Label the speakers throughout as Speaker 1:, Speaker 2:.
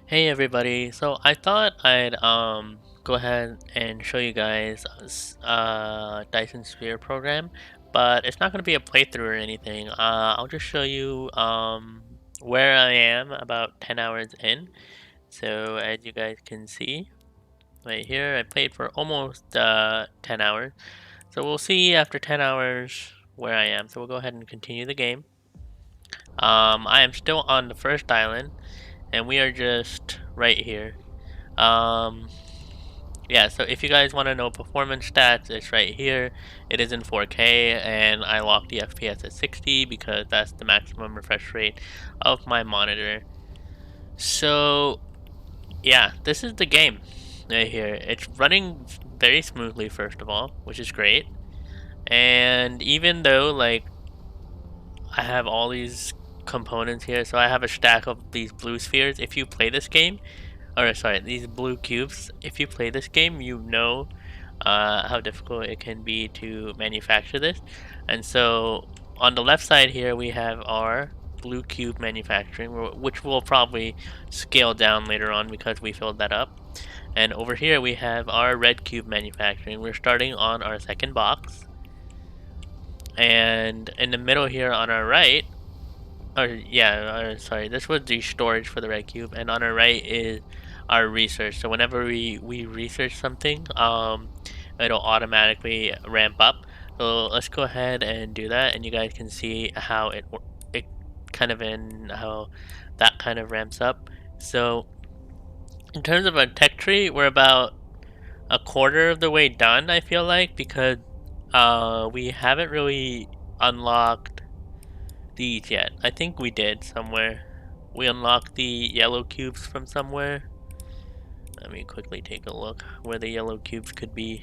Speaker 1: Hey everybody, so I thought I'd go ahead and show you guys Dyson Sphere Program, but it's not going to be a playthrough or anything. I'll just show you where I am about 10 hours in. So as you guys can see right here, I played for almost 10 hours. So we'll see after 10 hours where I am. So we'll go ahead and continue the game. I am still on the first island, and we are just right here. Um, yeah, so if you guys want to know performance stats, it's right here. It is in 4K, and I locked the FPS at 60 because that's the maximum refresh rate of my monitor. So, yeah, this is the game right here. It's running very smoothly, first of all, which is great. And even though, like, I have all these components here, so I have a stack of these blue spheres. If you play this game, or sorry, these blue cubes, if you play this game, you know how difficult it can be to manufacture this. And so on the left side here, we have our blue cube manufacturing, which will probably scale down later on because we filled that up. And over here, we have our red cube manufacturing. We're starting on our second box. And in the middle here on our right, sorry, this was the storage for the red cube, and on our right is our research. So whenever we research something, it'll automatically ramp up. So let's go ahead and do that, and you guys can see how it kind of in how that kind of ramps up. So in terms of a tech tree, we're about a quarter of the way done, I feel like, because we haven't really unlocked these yet. I think we did somewhere. We unlocked the yellow cubes from somewhere. Let me quickly take a look where the yellow cubes could be.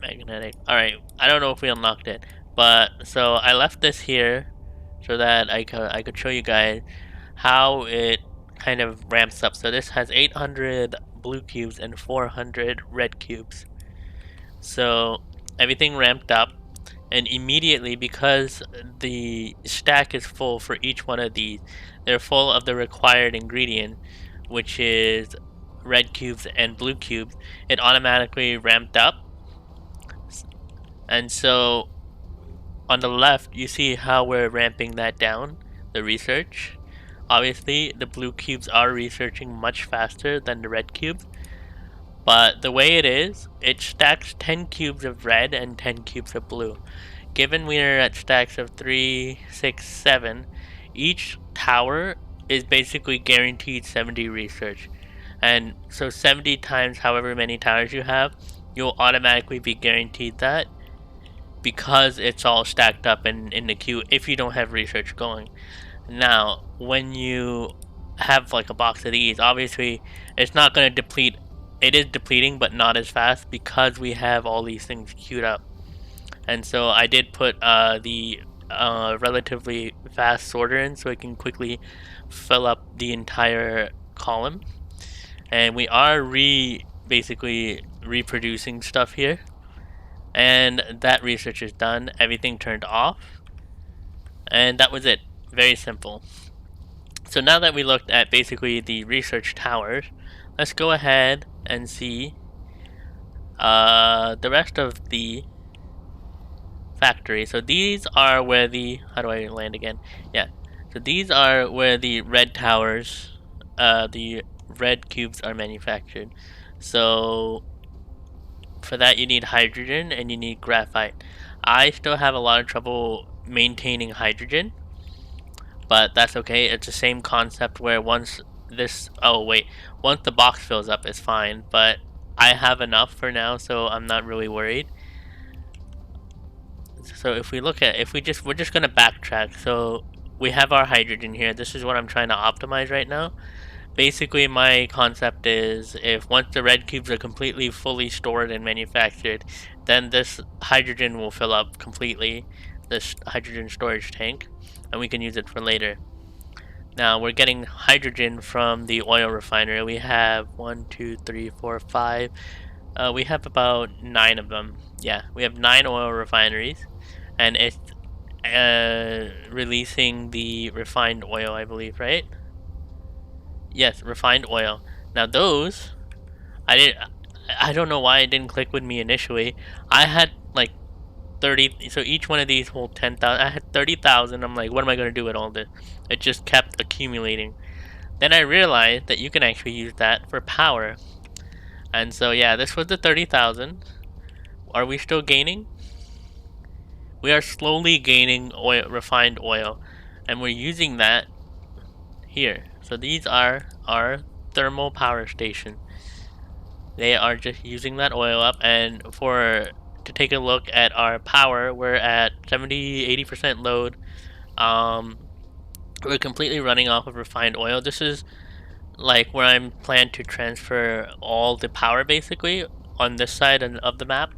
Speaker 1: Magnetic. Alright, I don't know if we unlocked it. But, so I left this here so that I could show you guys how it kind of ramps up. So this has 800 blue cubes and 400 red cubes. So everything ramped up, and immediately, because the stack is full for each one of these, they're full of the required ingredient, which is red cubes and blue cubes, it automatically ramped up. And so on the left, you see how we're ramping that down, the research. Obviously, the blue cubes are researching much faster than the red cubes, but the way it stacks 10 cubes of red and 10 cubes of blue. Given we are at stacks of 3, 6, 7, each tower is basically guaranteed 70 research. And so 70 times however many towers you have, you'll automatically be guaranteed that because it's all stacked up in the queue if you don't have research going. Now, when you have like a box of these, obviously it's not going to deplete. It is depleting, but not as fast because we have all these things queued up. And so I did put the relatively fast sorter in so it can quickly fill up the entire column. And we are basically reproducing stuff here. And that research is done. Everything turned off. And that was it. Very simple. So now that we looked at basically the research towers, let's go ahead and see the rest of the factory. So these are where the, how do I land again? Yeah. So these are where the red towers, the red cubes are manufactured. So for that you need hydrogen and you need graphite. I still have a lot of trouble maintaining hydrogen, but that's okay. It's the same concept where once once the box fills up it's fine, but I have enough for now, so I'm not really worried. So if we look at, we're just gonna backtrack. So we have our hydrogen here. This is what I'm trying to optimize right now. Basically, my concept is if once the red cubes are completely fully stored and manufactured, then this hydrogen will fill up completely, this hydrogen storage tank, and we can use it for later. Now we're getting hydrogen from the oil refinery. We have 1, 2, 3, 4, 5. We have about 9 of them. Yeah, we have 9 oil refineries, and it's releasing the refined oil, I believe, right? Yes, refined oil. Now those, I don't know why it didn't click with me initially. I had like 30, so each one of these hold 10,000. I had 30,000. I'm like, what am I going to do with all this? It just kept accumulating. Then I realized that you can actually use that for power. And so yeah, this was the 30,000. Are we still gaining? We are slowly gaining oil, refined oil, and we're using that here. So these are our thermal power station. They are just using that oil up, and to take a look at our power, we're at 70-80% load. We're completely running off of refined oil. This is like where I'm planned to transfer all the power basically on this side of the map.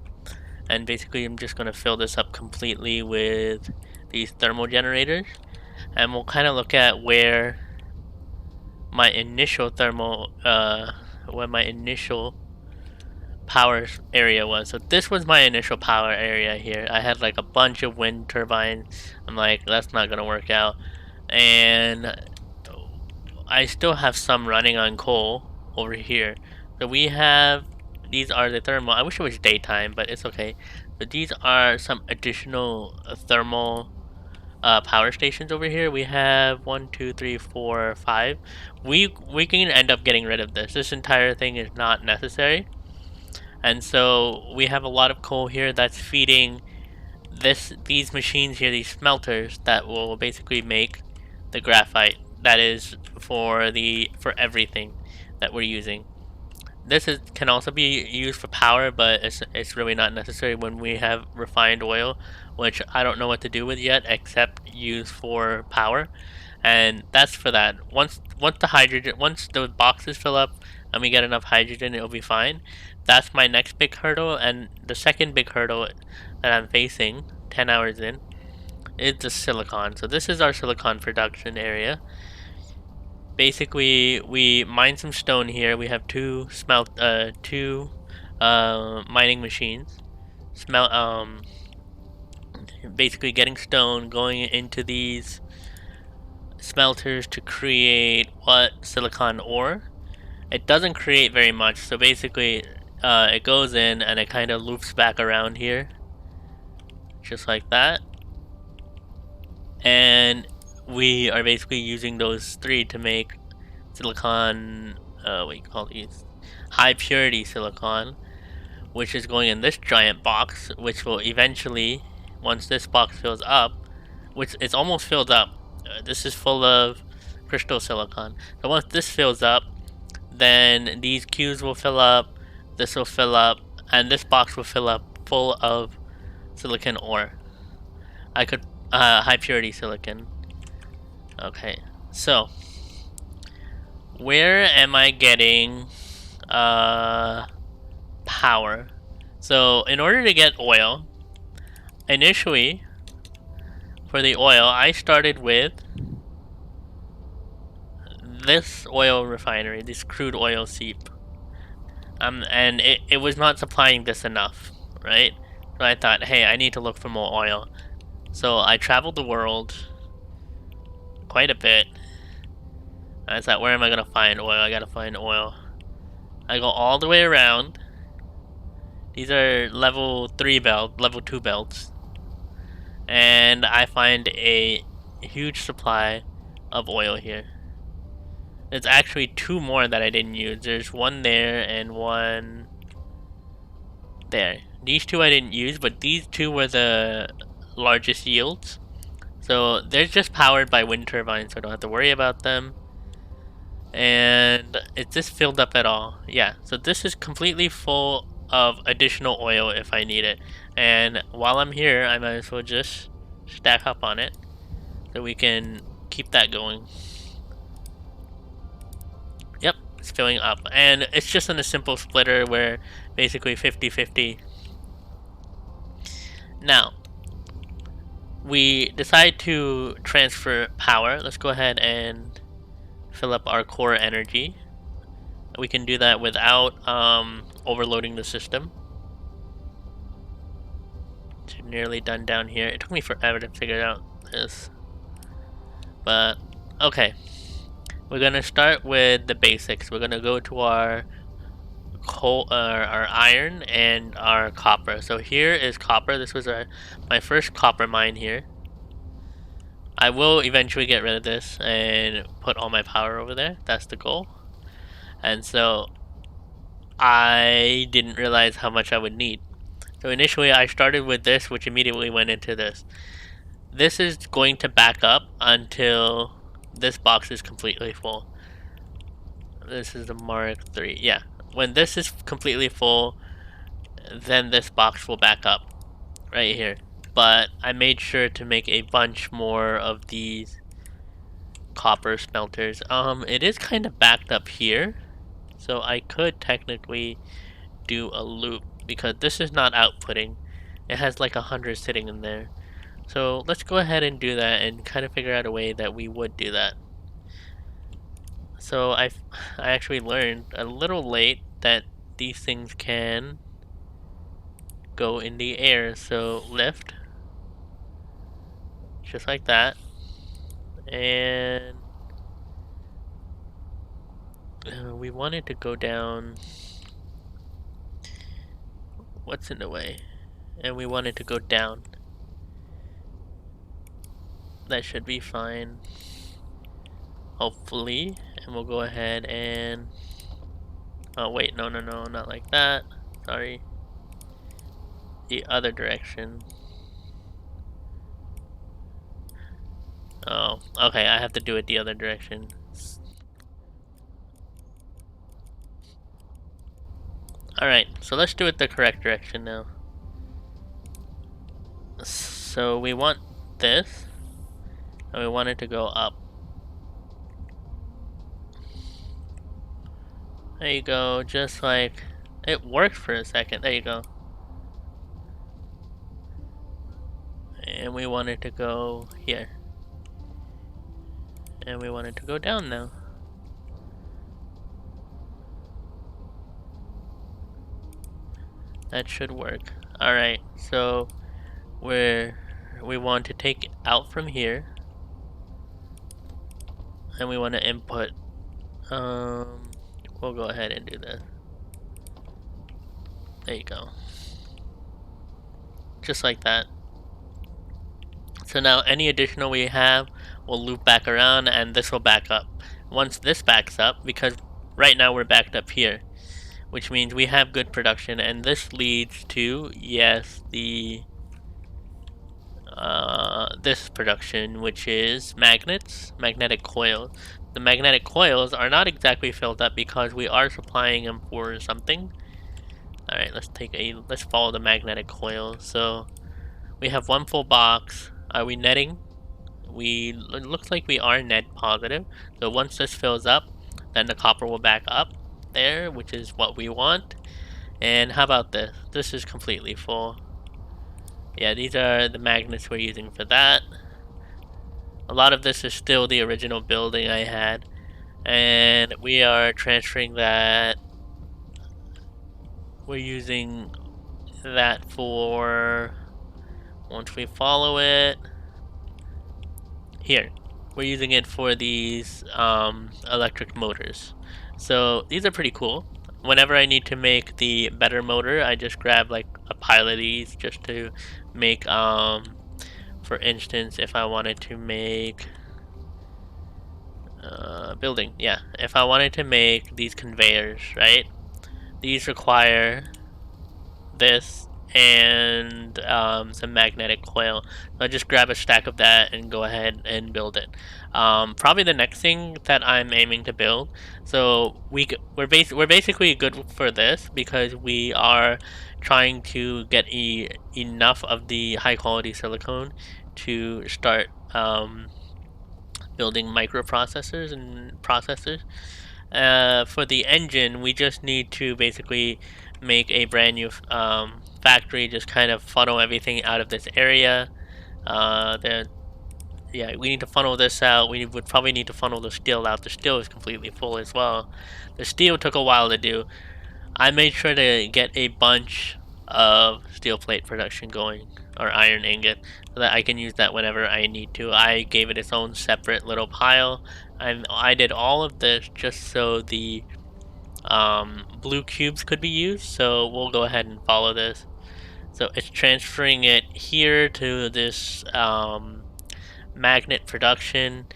Speaker 1: And basically I'm just going to fill this up completely with these thermal generators. And we'll kind of look at where my initial power area was. So this was my initial power area here. I had like a bunch of wind turbines. I'm like, that's not gonna work out. And I still have some running on coal over here. So these are the thermal. I wish it was daytime, but it's okay. But these are some additional thermal power stations over here. We have 1, 2, 3, 4, 5. We can end up getting rid of this. This entire thing is not necessary. And so we have a lot of coal here that's feeding these machines here, these smelters that will basically make the graphite that is for everything that we're using. Can also be used for power, but it's really not necessary when we have refined oil, which I don't know what to do with yet except use for power. And that's for that. Once the boxes fill up and we get enough hydrogen, it'll be fine. That's my next big hurdle, and the second big hurdle that I'm facing 10 hours in is the silicon. So this is our silicon production area. Basically, we mine some stone here. We have two mining machines. Basically getting stone, going into these smelters to create silicon ore. It doesn't create very much, so basically it goes in and it kind of loops back around here, just like that. And we are basically using those three to make silicon, what do you call these? High purity silicon, which is going in this giant box, which will eventually, once this box fills up, which it's almost filled up, this is full of crystal silicon. So once this fills up, then these cubes will fill up, this will fill up, and this box will fill up full of silicon ore. High purity silicon. Okay, so where am I getting power? So in order to get oil, initially for the oil, I started with this oil refinery, this crude oil seep. And it was not supplying this enough, right? So I thought, hey, I need to look for more oil. So I traveled the world quite a bit. I thought, where am I gonna find oil? I gotta find oil. I go all the way around. These are level 2 belts. And I find a huge supply of oil here. There's actually two more that I didn't use. There's one there and one there. These two I didn't use, but these two were the largest yields. So they're just powered by wind turbines, so I don't have to worry about them. And is this filled up at all? Yeah, so this is completely full of additional oil if I need it. And while I'm here, I might as well just stack up on it so we can keep that going. Yep, it's filling up. And it's just in a simple splitter where basically 50-50. Now, we decide to transfer power. Let's go ahead and fill up our core energy. We can do that without overloading the system. It's nearly done down here. It took me forever to figure out this. But, okay. We're gonna start with the basics. We're gonna go to our coal, our iron and our copper. So here is copper. This was my first copper mine here. I will eventually get rid of this and put all my power over there. That's the goal. And so I didn't realize how much I would need. So initially I started with this, which immediately went into this. This is going to back up until this box is completely full. This is the Mark III. Yeah. When this is completely full, then this box will back up right here. But I made sure to make a bunch more of these copper smelters. It is kind of backed up here, so I could technically do a loop because this is not outputting. It has like 100 sitting in there. So let's go ahead and do that and kind of figure out a way that we would do that. So I actually learned a little late that these things can go in the air. So lift, just like that, and we want it to go down. What's in the way? And we want it to go down. That should be fine, hopefully. And we'll go ahead and oh wait, no, not like that. Sorry. The other direction. Oh, okay, I have to do it the other direction. Alright, so let's do it the correct direction now. So we want this, and we want it to go up. There you go, just like it worked for a second. There you go. And we want it to go here. And we want it to go down now. That should work. Alright, so we want to take out from here. And we want to input. We'll go ahead and do this. There you go. Just like that. So now any additional we have will loop back around and this will back up. Once this backs up, because right now we're backed up here, which means we have good production, and this leads to, yes, the this production, which is magnetic coils. The magnetic coils are not exactly filled up because we are supplying them for something. Alright, let's follow the magnetic coil. So we have one full box. Are we netting? It looks like we are net positive. So once this fills up, then the copper will back up there, which is what we want. And how about this? This is completely full. Yeah, these are the magnets we're using for that. A lot of this is still the original building I had. And we are transferring that. We're using that for, once we follow it, here. We're using it for these electric motors. So these are pretty cool. Whenever I need to make the better motor, I just grab like a pile of these just to make, for instance, if I wanted to make building, yeah, if I wanted to make these conveyors, right? These require this and some magnetic coil. So I just grab a stack of that and go ahead and build it. Probably the next thing that I'm aiming to build. So we're basically good for this because we are trying to get enough of the high quality silicone to start building microprocessors and processors. For the engine, we just need to basically make a brand new factory, just kind of funnel everything out of this area. Yeah, we need to funnel this out. We would probably need to funnel the steel out. The steel is completely full as well. The steel took a while to do. I made sure to get a bunch of steel plate production going, or iron ingot, so that I can use that whenever I need to. I gave it its own separate little pile, and I did all of this just so the blue cubes could be used. So we'll go ahead and follow this. So it's transferring it here to this magnet production.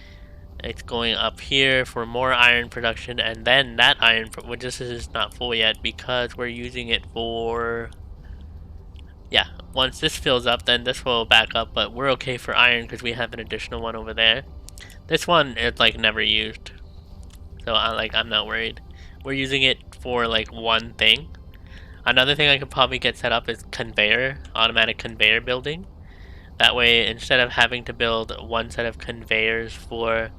Speaker 1: It's going up here for more iron production, and then that iron, which this is not full yet because we're using it for, yeah, once this fills up, then this will back up, but we're okay for iron because we have an additional one over there. This one is like never used, so I'm not worried. We're using it for like one thing. Another thing I could probably get set up is conveyor, automatic conveyor building. That way, instead of having to build one set of conveyors for,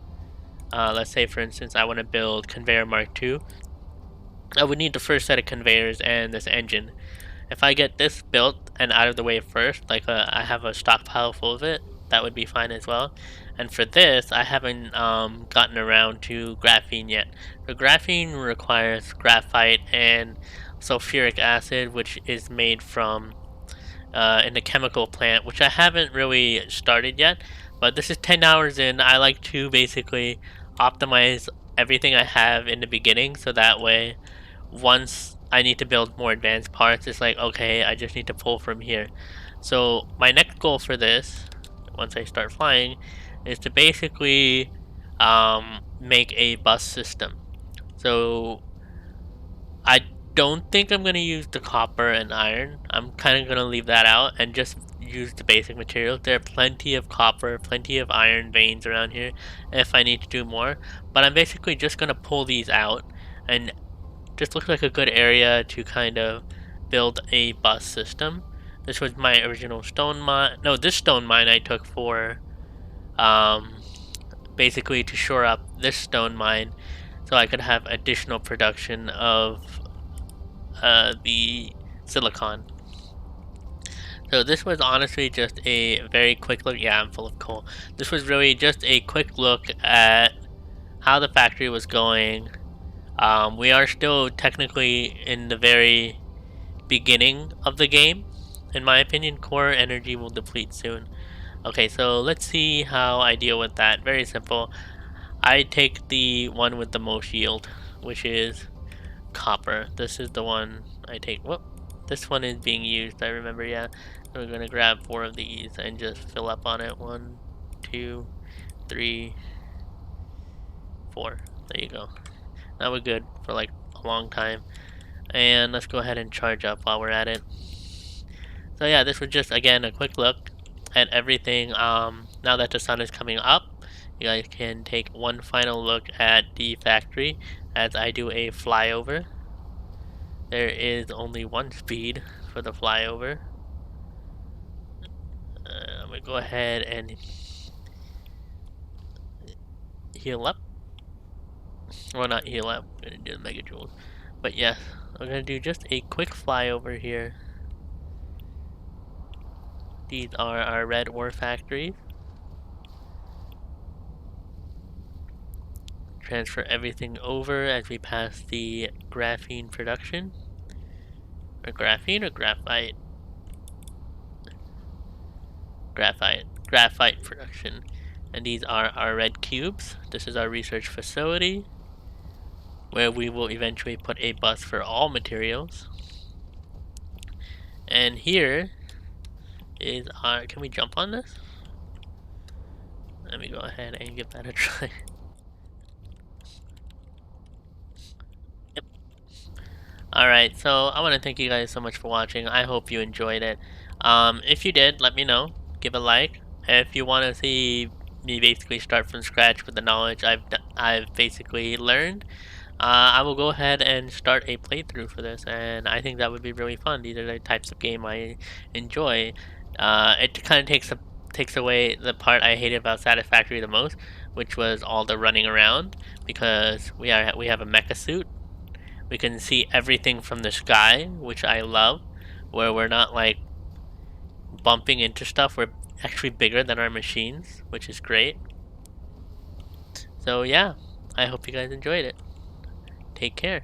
Speaker 1: let's say for instance, I want to build conveyor Mark II, I would need the first set of conveyors and this engine. If I get this built and out of the way first, like I have a stockpile full of it, that would be fine as well. And for this, I haven't gotten around to graphene yet. The graphene requires graphite and sulfuric acid, which is made from in the chemical plant, which I haven't really started yet. But this is 10 hours in. I like to basically optimize everything I have in the beginning, so that way once I need to build more advanced parts, it's like, okay, I just need to pull from here. So my next goal for this, once I start flying, is to basically make a bus system. So I don't think I'm going to use the copper and iron. I'm kind of going to leave that out and just use the basic materials. There are plenty of copper, plenty of iron veins around here if I need to do more. But I'm basically just going to pull these out and just looks like a good area to kind of build a bus system. This was my original stone mine. No, this stone mine I took for basically to shore up this stone mine so I could have additional production of the silicon. So this was honestly just a very quick look. Yeah, I'm full of coal. This was really just a quick look at how the factory was going. We are still technically in the very beginning of the game. In my opinion, core energy will deplete soon. Okay, so let's see how I deal with that. Very simple. I take the one with the most yield, which is copper. This is the one I take. Whoop. This one is being used, I remember, yeah. So we're gonna grab 4 of these and just fill up on it. 1, 2, 3, 4. There you go. Now we're good for like a long time. And let's go ahead and charge up while we're at it. So yeah, this was just again a quick look at everything. Now that the sun is coming up, you guys can take one final look at the factory as I do a flyover. There is only one speed for the flyover. I'm gonna go ahead and heal up. Well, not heal up, I'm gonna do the megajoules. But yes, I'm gonna do just a quick flyover here. These are our red ore factories. Transfer everything over as we pass the graphene production. Or graphene or graphite? Graphite production. And these are our red cubes. This is our research facility, where we will eventually put a bus for all materials. And here is our, can we jump on this? Let me go ahead and give that a try. Yep. Alright, so I want to thank you guys so much for watching. I hope you enjoyed it. If you did, let me know. Give a like. If you want to see me basically start from scratch with the knowledge I've basically learned, I will go ahead and start a playthrough for this, and I think that would be really fun. These are the types of game I enjoy. It kind of takes away the part I hated about Satisfactory the most, which was all the running around, because we have a mecha suit. We can see everything from the sky, which I love, where we're not like bumping into stuff. We're actually bigger than our machines, which is great. So yeah, I hope you guys enjoyed it. Take care.